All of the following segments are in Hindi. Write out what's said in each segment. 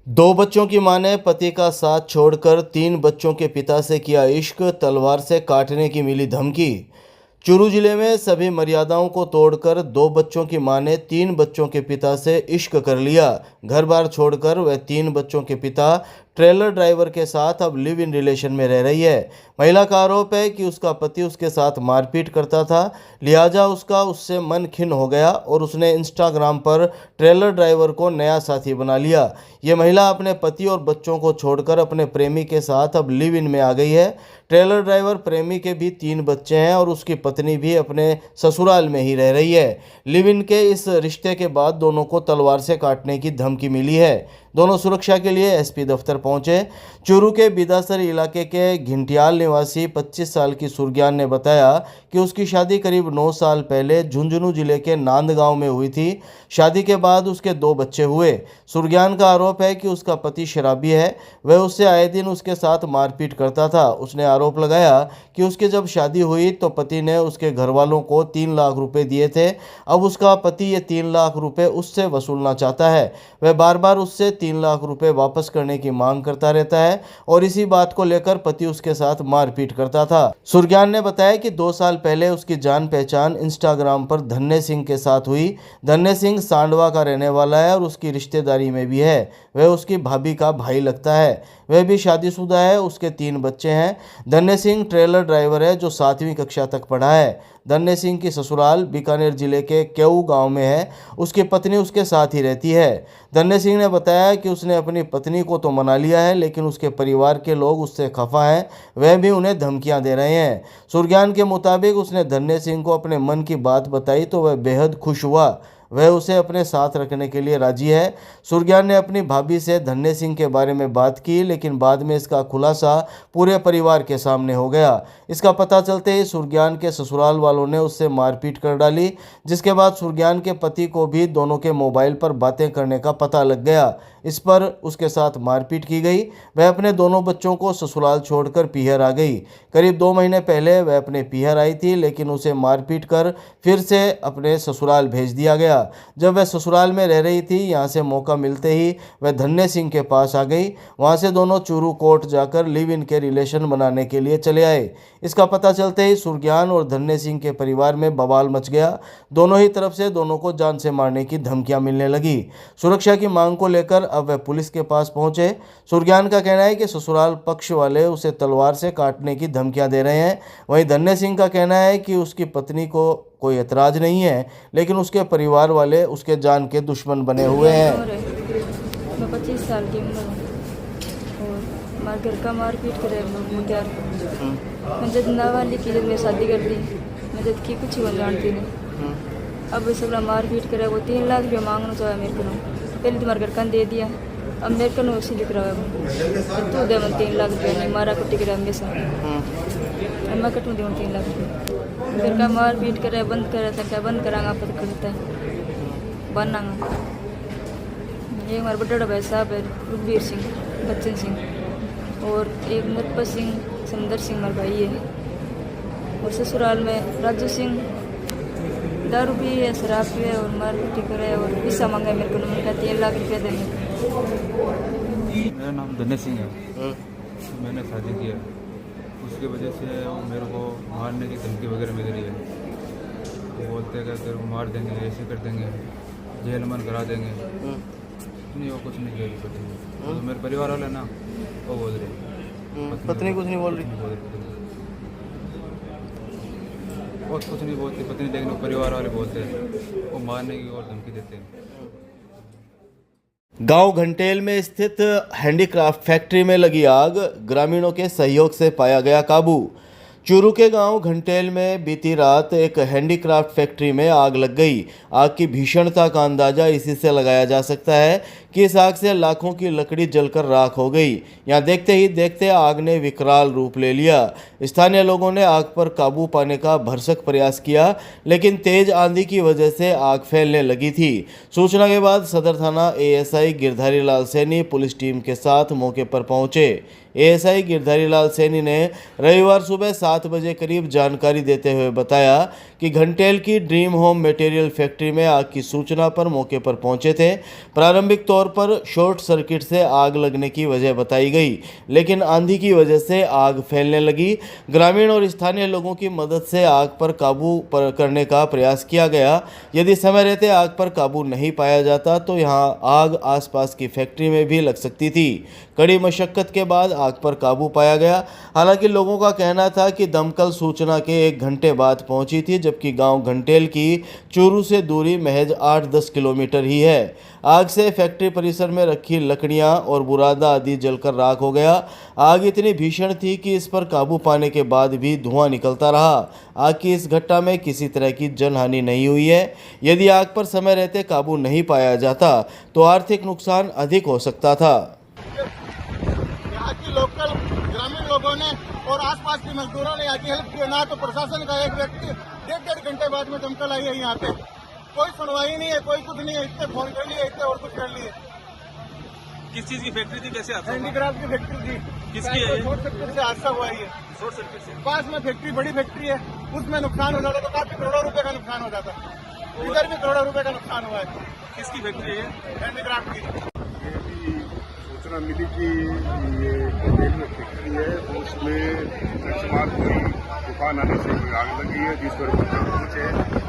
दो बच्चों की मां ने पति का साथ छोड़कर तीन बच्चों के पिता से किया इश्क, तलवार से काटने की मिली धमकी। चूरू जिले में सभी मर्यादाओं को तोड़कर दो बच्चों की मां ने तीन बच्चों के पिता से इश्क कर लिया। घर बार छोड़कर वह तीन बच्चों के पिता ट्रेलर ड्राइवर के साथ अब लिव इन रिलेशन में रह रही है। महिला का आरोप है कि उसका पति उसके साथ मारपीट करता था, लिहाजा उससे मन खिन्न हो गया और उसने इंस्टाग्राम पर ट्रेलर ड्राइवर को नया साथी बना लिया। ये महिला अपने पति और बच्चों को छोड़कर अपने प्रेमी के साथ अब लिव इन में आ गई है। ट्रेलर ड्राइवर प्रेमी के भी तीन बच्चे हैं और उसकी पत्नी भी अपने ससुराल में ही रह रही है। लिव इन के इस रिश्ते के बाद दोनों को तलवार से काटने की धमकी मिली है। दोनों सुरक्षा के लिए एसपी दफ्तर पहुंचे। चूरू के बिदासर इलाके के घिंटियाल निवासी 25 साल की सुरग्यान ने बताया कि उसकी शादी करीब 9 साल पहले झुंझुनू जिले के नांद गांव में हुई थी। शादी के बाद उसके दो बच्चे हुए। सुरग्यान का आरोप है कि उसका पति शराबी है, वह उससे आए दिन उसके साथ मारपीट करता था। उसने आरोप लगाया कि उसकी जब शादी हुई तो पति ने उसके घर वालों को 3 लाख रुपए दिए थे। अब उसका पति ये 3 लाख रुपए उससे वसूलना चाहता है। वह बार बार उससे 3 लाख रुपए वापस करने की मांग करता रहता है और इसी बात को लेकर पति उसके साथ मारपीट करता था। सुरग्यान ने बताया कि 2 साल पहले उसकी जान पहचान इंस्टाग्राम पर धन्य सिंह के साथ हुई। धन्य सिंह सांडवा का रहने वाला है और उसकी रिश्तेदारी में भी है। वह उसकी भाभी का भाई लगता है। वह भी शादीशुदा है, उसके 3 बच्चे हैं। धन्य सिंह ट्रेलर ड्राइवर है जो 7वीं कक्षा तक पढ़ा है। धन्य सिंह की ससुराल बीकानेर जिले के केऊ गांव में है। उसकी पत्नी उसके साथ ही रहती है। धन्य सिंह ने बताया कि उसने अपनी पत्नी को तो मना लिया है, लेकिन उसके परिवार के लोग उससे खफा हैं। वह भी उन्हें धमकियां दे रहे हैं। सुरग्यान के मुताबिक उसने धन्य सिंह को अपने मन की बात बताई तो वह बेहद खुश हुआ। वह उसे अपने साथ रखने के लिए राजी है। सुरग्यान ने अपनी भाभी से धन्य सिंह के बारे में बात की, लेकिन बाद में इसका खुलासा पूरे परिवार के सामने हो गया। इसका पता चलते ही सुरग्यान के ससुराल वालों ने उससे मारपीट कर डाली, जिसके बाद सुरग्यान के पति को भी दोनों के मोबाइल पर बातें करने का पता लग गया। इस पर उसके साथ मारपीट की गई। वह अपने दोनों बच्चों को ससुराल छोड़कर पीहर आ गई। करीब 2 महीने पहले वह अपने पीहर आई थी, लेकिन उसे मारपीट कर फिर से अपने ससुराल भेज दिया गया। जब वह ससुराल में रह रही थी, यहाँ से मौका मिलते ही वह धन्य सिंह के पास आ गई। वहाँ से दोनों चूरू कोर्ट जाकर लिव इन के रिलेशन बनाने के लिए चले आए। इसका पता चलते ही सुरग्यान और धन्य सिंह के परिवार में बवाल मच गया। दोनों ही तरफ से दोनों को जान से मारने की धमकियां मिलने लगी। सुरक्षा की मांग को लेकर अब वह पुलिस के पास पहुंचे। सुरग्यान का कहना है कि ससुराल पक्ष वाले उसे तलवार से काटने की धमकियां दे रहे हैं। वहीं धन्य सिंह का कहना है कि उसकी पत्नी को कोई एतराज नहीं है, लेकिन उसके परिवार वाले उसके जान के दुश्मन बने हुए हैं। मैं 25 साल की उम्र हूँ और हमारे घर का मारपीट करे मुख्यार मैं जब नाबालिग की जब मैं शादी कर दी, मैं जब की कुछ ही जानती नहीं। अब सब मारपीट करे, वो 3 लाख रुपया मांगना चाहे मेरे को। पहले तुम्हारे घर का दे दिया, अब मेरे को उसी लिख रहा है तू दे 3 लाख रुपया नहीं मारा कुटी करे हमेशा मैं कटूँ दूँ 3 लाख रुपया। घर का मारपीट करे बंद करे तो बंद करांगा आप तो करता है बनांगा। ये हमारे बड़ा भाई साहब है रुखबीर सिंह, बच्चन सिंह और एक नरपत सिंह, सुंदर सिंह हमारे भाई है। और ससुराल में राजू सिंह दारू भी है, शराब भी है और मारपीट करे और पैसा मांगा मेरे को। मैंने कहा 3 लाख रुपया दे। मेरा नाम धन्य सिंह है। मैंने शादी किया, उसकी वजह से वो मेरे को मारने की धमकी वगैरह मिल रही है। वो बोलते हैं कि तेरे को मार देंगे, ऐसे कर देंगे, जेल मन करा देंगे। नहीं, वो कुछ नहीं जेल करते। तो मेरे परिवार वाले ना वो बोल रहे पत्नी कुछ नहीं बोल रही। और कुछ नहीं बोलती पत्नी, लेकिन वो परिवार वाले बोलते हैं, वो मारने की और धमकी देते हैं। गांव घंटेल में स्थित हैंडीक्राफ्ट फैक्ट्री में लगी आग, ग्रामीणों के सहयोग से पाया गया काबू। चूरू के गांव घंटेल में बीती रात एक हैंडीक्राफ्ट फैक्ट्री में आग लग गई। आग की भीषणता का अंदाजा इसी से लगाया जा सकता है कि इस आग से लाखों की लकड़ी जलकर राख हो गई। यहाँ देखते ही देखते आग ने विकराल रूप ले लिया। स्थानीय लोगों ने आग पर काबू पाने का भरसक प्रयास किया, लेकिन तेज आंधी की वजह से आग फैलने लगी थी। सूचना के बाद सदर थाना ASI Girdhari Lal Saini police team के साथ मौके पर पहुंचे। एएसआई गिरधारी लाल सैनी ने रविवार सुबह 7 बजे करीब जानकारी देते हुए बताया कि घंटेल की ड्रीम होम मटेरियल फैक्ट्री में आग की सूचना पर मौके पर पहुंचे थे। प्रारंभिक तौर तौर पर शॉर्ट सर्किट से आग लगने की वजह बताई गई, लेकिन आंधी की वजह से आग फैलने लगी। ग्रामीण और स्थानीय लोगों की मदद से आग पर काबू करने का प्रयास किया गया। यदि समय रहते आग पर काबू नहीं पाया जाता तो यहां आग आसपास की फैक्ट्री में भी लग सकती थी। कड़ी मशक्कत के बाद आग पर काबू पाया गया। हालांकि लोगों का कहना था कि दमकल सूचना के 1 घंटे बाद पहुंची थी, जबकि गांव घंटेल की चूरू से दूरी महज 8-10 किलोमीटर ही है। आग से फैक्ट्री परिसर में रखी लकड़ियां और बुरादा आदि जलकर राख हो गया। आग इतनी भीषण थी कि इस पर काबू पाने के बाद भी धुआं निकलता रहा। आग की इस घटना में किसी तरह की जनहानि नहीं हुई है। यदि आग पर समय रहते काबू नहीं पाया जाता तो आर्थिक नुकसान अधिक हो सकता था। यहाँ की लोकल ग्रामीण लोगों ने और आसपास के मजदूरों ने यहाँ की हेल्प की, ना तो प्रशासन का एक व्यक्ति 1-1.5 घंटे बाद में दमकल आई है। यहाँ पे कोई सुनवाई नहीं है, कोई कुछ नहीं है। इतने फोन कर लिए, इतने और कुछ कर लिए। किस चीज की फैक्ट्री थी, कैसे हादसा हुआ? हैंडीक्राफ्ट की फैक्ट्री थी। किसकी है ये? शॉर्ट सर्किट से हादसा हुआ है। ये शॉर्ट सर्किट से। पास में फैक्ट्री, बड़ी फैक्ट्री है, उसमें नुकसान हो जाता तो काफी करोड़ों रुपए का नुकसान हो जाता। इधर भी करोड़ों रुपए का नुकसान हुआ है। किसकी फैक्ट्री है? हैंडीक्राफ्ट की। ये भी सूचना मिली कि ये कोटेल में फैक्ट्री है, तो उसमें बेशुमार कोई तूफान आने से कोई आग लगी है, जिस पर पहुंचे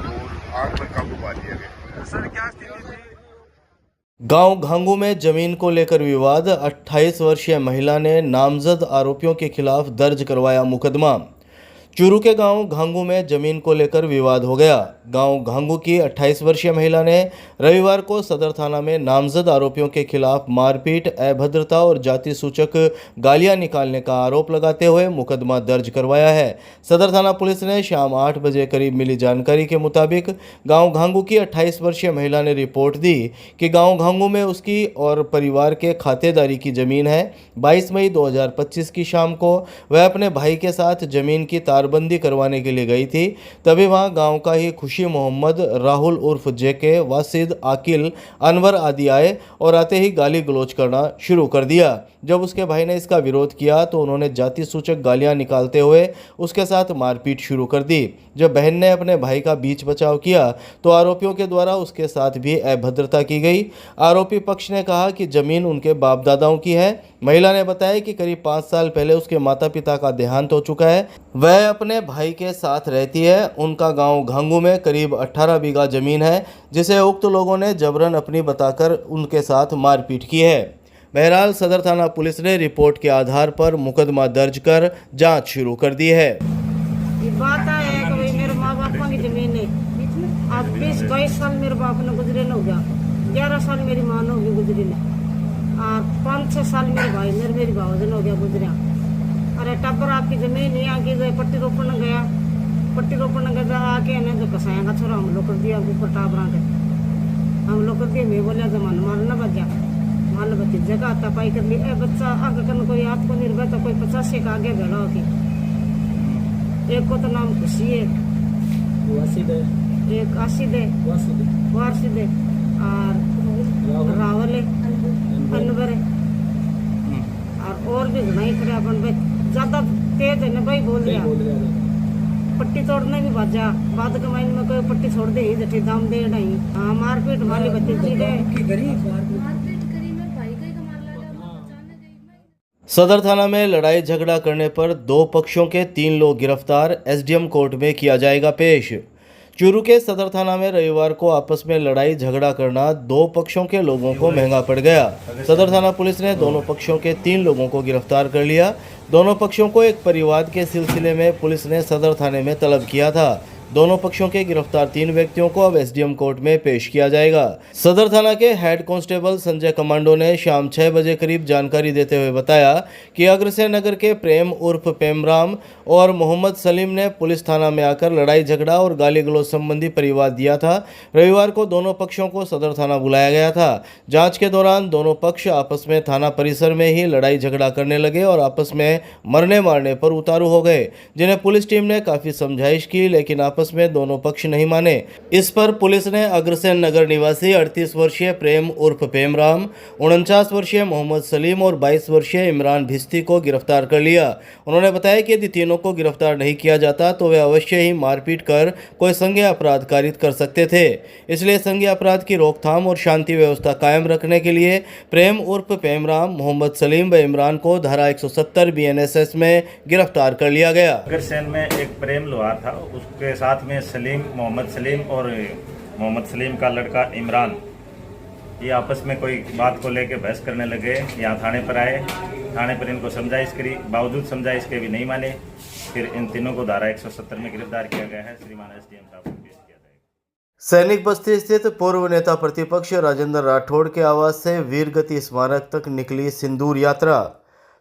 और आग पर काबू पा लिया गया। सर क्या स्थिति थी? गांव घांगू में जमीन को लेकर विवाद। 28 वर्षीय महिला ने नामजद आरोपियों के खिलाफ दर्ज करवाया मुकदमा। चूरू के गांव घांगू में जमीन को लेकर विवाद हो गया। गांव घांगू की 28 वर्षीय महिला ने रविवार को सदर थाना में नामजद आरोपियों के खिलाफ मारपीट, अभद्रता और जाति सूचक गालियां निकालने का आरोप लगाते हुए मुकदमा दर्ज करवाया है। सदर थाना पुलिस ने शाम 8 बजे करीब मिली जानकारी के मुताबिक गांव घांगू की 28 वर्षीय महिला ने रिपोर्ट दी कि गांव घांगू में उसकी और परिवार के खातेदारी की जमीन है। 22 मई 2025 की शाम को वह अपने भाई के साथ जमीन की तारबंदी करवाने के लिए गई थी। तभी वहां गांव का ही खुशी मोहम्मद, राहुल उर्फ जेके, वासिद, आकिल, अनवर आदि आए और आते ही गाली गलौज करना शुरू कर दिया। जब उसके भाई ने इसका विरोध किया तो उन्होंने जाति सूचक गालियां निकालते हुए उसके साथ मारपीट शुरू कर दी। जब बहन ने अपने भाई का बीच बचाव किया तो आरोपियों के द्वारा उसके साथ भी अभद्रता की गई। आरोपी पक्ष ने कहा कि जमीन उनके बाप दादाओं की है। महिला ने बताया कि करीब 5 साल पहले उसके माता पिता का देहांत हो चुका है। वह अपने भाई के साथ रहती है। उनका गांव घांगू में करीब 18 बीघा जमीन है, जिसे उक्त लोगों ने जबरन अपनी बताकर उनके साथ मारपीट की है। बहरहाल सदर थाना पुलिस ने रिपोर्ट के आधार पर मुकदमा दर्ज कर जांच शुरू कर दी है। ये बात है कि भाई मेरे माँ बाप की जमीन है। अब 20-22 साल मेरे बाप ने गुजरे न हो गया, 11 साल मेरी माँ ने होगी गुजरी ने, और 5-6 साल मेरे भाई मेरी भावजन हो गया गुजरिया। अरे टब्बर आपकी जमीन नहीं आगे गए, पट्टी रोपण गया, पट्टी रोपण गया आके ने जो कसाया का छोरा हम लोग कर दिया ऊपर टाबरा के, हम लोग कर दिए। मैं बोलिया जमान मारना बजा मान बच्चे जगह आता पाई कर ली। बच्चा आगे कर कोई आपको निर्भर तो कोई 50 का आगे भेड़ा होगी। एक को तो नाम खुशी है, एक आसिद है, वारसिद है, और रावल है, अनवर है, और भी घना ही खड़ा अपन भाई ज्यादा तेज है ना भाई बोल दिया। पट्टी तोड़ने भी बाजा बाद के माइन में कोई पट्टी छोड़ दे ही जठी दाम दे नहीं। हाँ मारपीट वाली भतीजी है। सदर थाना में लड़ाई झगड़ा करने पर 2 पक्षों के 3 लोग गिरफ्तार। एसडीएम कोर्ट में किया जाएगा पेश। चूरू के सदर थाना में रविवार को आपस में लड़ाई झगड़ा करना 2 पक्षों के लोगों को महंगा पड़ गया। सदर थाना पुलिस ने दोनों पक्षों के 3 लोगों को गिरफ्तार कर लिया। दोनों पक्षों को एक परिवाद के सिलसिले में पुलिस ने सदर थाने में तलब किया था। दोनों पक्षों के गिरफ्तार 3 व्यक्तियों को अब एसडीएम कोर्ट में पेश किया जाएगा। सदर थाना के हेड कांस्टेबल संजय कमांडो ने शाम 6 बजे करीब जानकारी देते हुए बताया कि अग्रसेन नगर के प्रेम उर्फ पेमराम और मोहम्मद सलीम ने पुलिस थाना में आकर लड़ाई झगड़ा और गाली गलौज संबंधी परिवाद दिया था। रविवार को दोनों पक्षों को सदर थाना बुलाया गया था। जांच के दौरान दोनों पक्ष आपस में थाना परिसर में ही लड़ाई झगड़ा करने लगे और आपस में मरने मारने पर उतारू हो गए, जिन्हें पुलिस टीम ने काफी समझाइश की, लेकिन आपस आपस में दोनों पक्ष नहीं माने। इस पर पुलिस ने अग्रसेन नगर निवासी 38 वर्षीय प्रेम उर्फ पेमराम, 49 वर्षीय मोहम्मद सलीम और 22 वर्षीय इमरान भिस्ती को गिरफ्तार कर लिया। उन्होंने बताया कि यदि तीनों को गिरफ्तार नहीं किया जाता तो वे अवश्य ही मारपीट कर कोई संज्ञेय अपराध कारित कर सकते थे। इसलिए संज्ञेय अपराध की रोकथाम और शांति व्यवस्था कायम रखने के लिए प्रेम उर्फ पेमराम, मोहम्मद सलीम व इमरान को धारा 170 BNSS में गिरफ्तार कर लिया गया। अग्रसेन में एक प्रेम लोहार था, उसके साथ में सलीम, मोहम्मद सलीम और मोहम्मद सलीम का लड़का इमरान, ये आपस में कोई बात को लेकर बहस करने लगे। यहाँ थाने पर आए, थाने पर इनको समझाइश करी, बावजूद समझाइश के भी नहीं माने। फिर इन तीनों को धारा 170 में गिरफ्तार किया गया है। श्रीमान SDM साहब को पेश किया जाएगा। सैनिक बस्ती स्थित पूर्व नेता प्रतिपक्ष राजेंद्र राठौड़ के आवास से वीरगति स्मारक तक निकली सिंदूर यात्रा।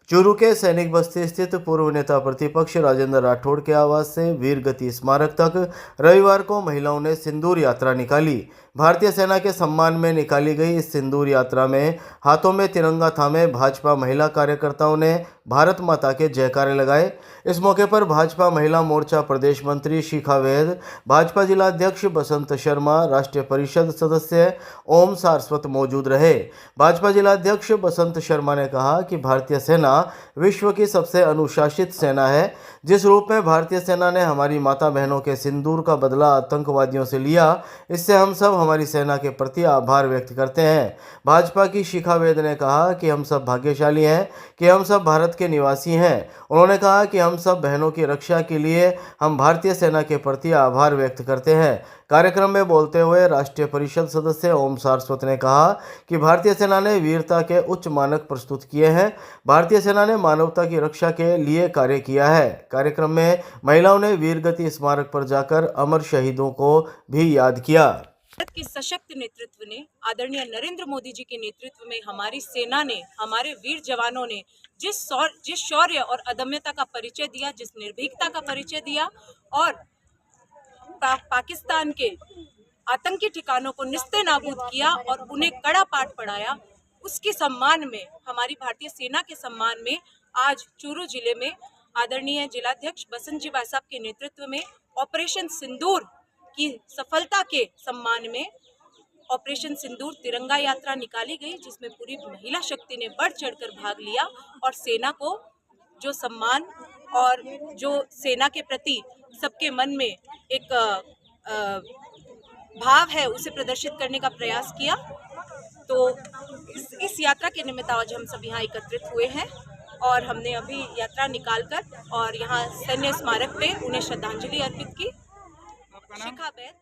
चूरू के सैनिक बस्ती स्थित पूर्व नेता प्रतिपक्ष राजेंद्र राठौड़ के आवास से वीरगति स्मारक तक रविवार को महिलाओं ने सिंदूर यात्रा निकाली। भारतीय सेना के सम्मान में निकाली गई इस सिंदूर यात्रा में हाथों में तिरंगा थामे भाजपा महिला कार्यकर्ताओं ने भारत माता के जयकारे लगाए। इस मौके पर भाजपा महिला मोर्चा प्रदेश मंत्री शिखा वैद, भाजपा जिला अध्यक्ष बसंत शर्मा, राष्ट्रीय परिषद सदस्य ओम सारस्वत मौजूद रहे। भाजपा जिला अध्यक्ष बसंत शर्मा ने कहा कि भारतीय सेना विश्व की सबसे अनुशासित सेना है। जिस रूप में भारतीय सेना ने हमारी माता बहनों के सिंदूर का बदला आतंकवादियों से लिया, इससे हम सब हमारी सेना के प्रति आभार व्यक्त करते हैं। भाजपा की शिखा वैद ने कहा कि हम सब भाग्यशाली हैं कि हम सब भारत के निवासी हैं। उन्होंने कहा कि हम सब बहनों की रक्षा के लिए हम भारतीय सेना के प्रति आभार व्यक्त करते हैं। कार्यक्रम में बोलते हुए राष्ट्रीय परिषद सदस्य ओम सारस्वत ने कहा कि भारतीय सेना ने वीरता के उच्च मानक प्रस्तुत किए हैं। भारतीय सेना ने मानवता की रक्षा के लिए कार्य किया है। कार्यक्रम में महिलाओं ने वीरगति स्मारक पर जाकर अमर शहीदों को भी याद किया। भारत के सशक्त नेतृत्व ने, आदरणीय नरेंद्र मोदी जी के नेतृत्व में हमारी सेना ने, हमारे वीर जवानों ने जिस शौर्य और अदम्यता का परिचय दिया, जिस निर्भीकता का परिचय दिया और पाकिस्तान के आतंकी ठिकानों को निस्ते नाबूद किया और उन्हें कड़ा पाठ पढ़ाया, उसके सम्मान में, हमारी भारतीय सेना के सम्मान में आज चूरू जिले में आदरणीय जिलाध्यक्ष बसंत जी साहब के नेतृत्व में ऑपरेशन सिंदूर की सफलता के सम्मान में ऑपरेशन सिंदूर तिरंगा यात्रा निकाली गई, जिसमें पूरी महिला शक्ति ने बढ़ चढ़कर भाग लिया और सेना को जो सम्मान और जो सेना के प्रति सबके मन में एक भाव है उसे प्रदर्शित करने का प्रयास किया। तो इस यात्रा के निमित्त आज हम सब यहाँ एकत्रित हुए हैं और हमने अभी यात्रा निकालकर और यहाँ सैन्य स्मारक पे उन्हें श्रद्धांजलि अर्पित की। शिखा वैद।